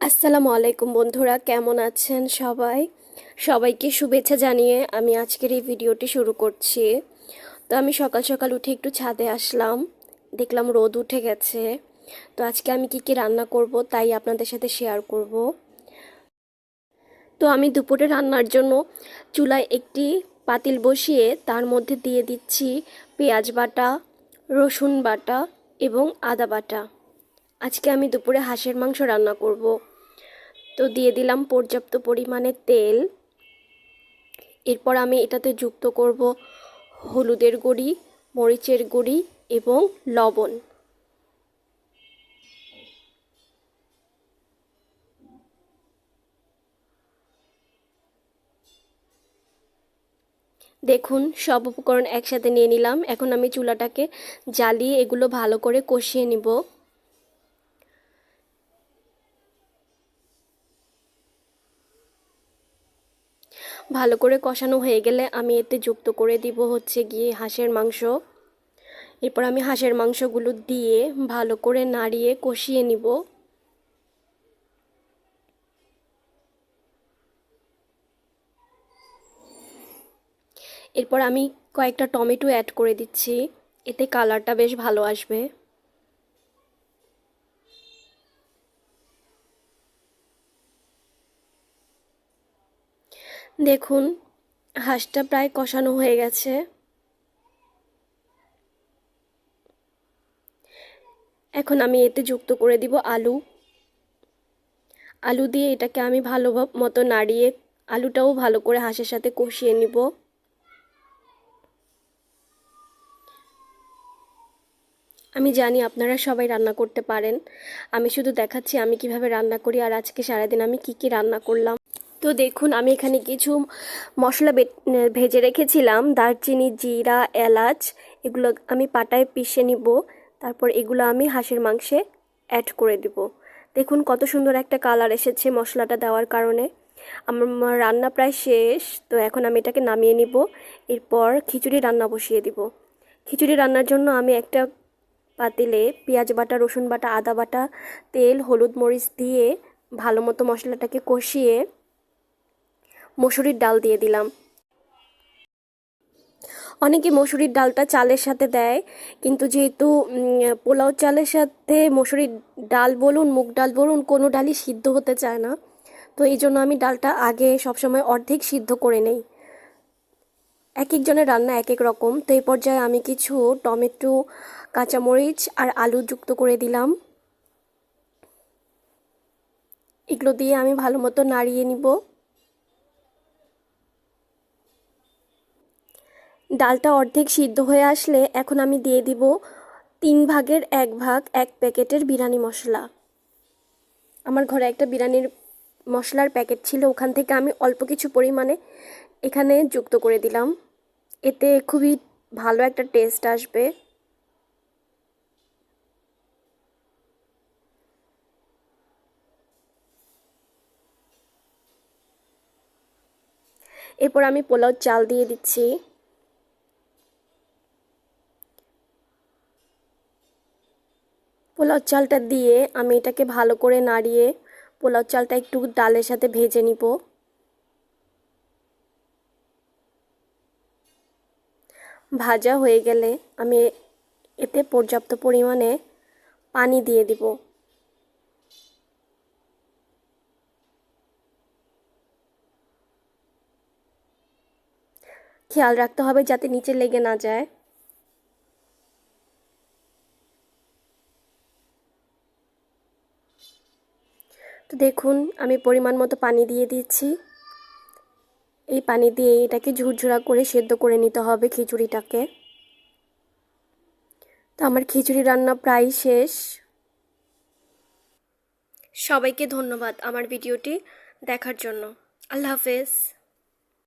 আসসালামু আলাইকুম বন্ধুরা, কেমন আছেন সবাই? সবাইকে শুভেচ্ছা জানিয়ে আমি আজকের এই ভিডিওটি শুরু করছি। তো আমি সকাল সকাল উঠে একটু ছাদে আসলাম, দেখলাম রোদ উঠে গেছে। তো আজকে আমি কি কি রান্না করব তাই আপনাদের সাথে শেয়ার করব। তো আমি দুপুরে রান্নার জন্য চুলায় একটি পাতিল বসিয়ে তার মধ্যে দিয়ে দিচ্ছি পেঁয়াজ বাটা, রসুন বাটা এবং আদা বাটা। আজকে আমি দুপুরে হাঁসের মাংস রান্না করব। তো দিয়ে দিলাম পর্যাপ্ত পরিমাণে তেল। এরপর আমি এটাতে যুক্ত করব হলুদের গুঁড়ি, মরিচের গুঁড়ি এবং লবণ। দেখুন, সব উপকরণ একসাথে নিয়ে নিলাম। এখন আমি চুলাটাকে জ্বালিয়ে এগুলো ভালো করে কষিয়ে নিব। ভালো করে কষানো হয়ে গেলে আমি এতে যুক্ত করে দিব হচ্ছে গিয়ে হাঁসের মাংস। এরপর আমি হাঁসের মাংসগুলো দিয়ে ভালো করে নাড়িয়ে কষিয়ে নিব। এরপর আমি কয়েকটা টমেটো অ্যাড করে দিচ্ছি, এতে কালারটা বেশ ভালো আসবে। দেখুন, হাঁসটা প্রায় কষানো হয়ে গেছে। এখন আমি এতে যুক্ত করে দিব আলু। আলু দিয়ে এটাকে আমি ভালো মতো নাড়িয়ে আলুটাও ভালো করে হাঁসের সাথে কষিয়ে নিব। আমি জানি আপনারা সবাই রান্না করতে পারেন, আমি শুধু দেখাচ্ছি আমি কিভাবে রান্না করি আর আজকে সারাদিন আমি কি কি রান্না করলাম। তো দেখুন, আমি এখানে কিছু মশলা ভেজে রেখেছিলাম, দারচিনি, জিরা, এলাচ, এগুলো আমি পাটায় পিষে নিব। তারপর এগুলো আমি হাঁসের মাংসে অ্যাড করে দিব। দেখুন কত সুন্দর একটা কালার এসেছে মশলাটা দেওয়ার কারণে। আমার রান্না প্রায় শেষ, তো এখন আমি এটাকে নামিয়ে নিব। এরপর খিচুড়ি রান্না বসিয়ে দিব। খিচুড়ি রান্নার জন্য আমি একটা পাতিলে পেঁয়াজ বাটা, রসুন বাটা, আদা বাটা, তেল, হলুদ, মরিচ দিয়ে ভালো মতো মশলাটাকে কষিয়ে মসুরির ডাল দিয়ে দিলাম। অনেকে মসুরির ডালটা চালের সাথে দেয়, কিন্তু যেহেতু পোলাও চালের সাথে মসুরির ডাল বলুন, মুগ ডাল বলুন, কোনো ডালই সিদ্ধ হতে চায় না। তো এই জন্য আমি ডালটা আগে সবসময় অর্ধেক সিদ্ধ করে নেই। এক একজনের রান্না এক এক রকম। তো এই পর্যায়ে আমি কিছু টমেটো, কাঁচামরিচ আর আলু যুক্ত করে দিলাম। এগুলো দিয়ে আমি ভালো মতো নাড়িয়ে নিব। ডালটা অর্ধেক সিদ্ধ হয়ে আসলে এখন আমি দিয়ে দিব 1/3 এক প্যাকেটের বিরিয়ানি মশলা। আমার ঘরে একটা বিরিয়ানির মশলার প্যাকেট ছিল, ওখান থেকে আমি অল্প কিছু পরিমাণে এখানে যুক্ত করে দিলাম। এতে খুবই ভালো একটা টেস্ট আসবে। এরপর আমি পোলাও চাল দিয়ে দিচ্ছি। পোলাও চালটা দিয়ে আমি এটাকে ভালো করে নাড়িয়ে পোলাও চালটা একটু ডালের সাথে ভেজে নিব। ভাজা হয়ে গেলে আমি এতে পর্যাপ্ত পরিমাণে পানি দিয়ে দিব। খেয়াল রাখতে হবে যাতে নিচে লেগে না যায়। তো দেখুন, আমি পরিমাণ মতো পানি দিয়ে দিচ্ছি। এই পানি দিয়ে এটাকে ঝুরঝুরা করে সেদ্ধ করে নিতে হবে খিচুড়িটাকে। তো আমার খিচুড়ি রান্না প্রায় শেষ। সবাইকে ধন্যবাদ আমার ভিডিওটি দেখার জন্য। আল্লাহ হাফেজ।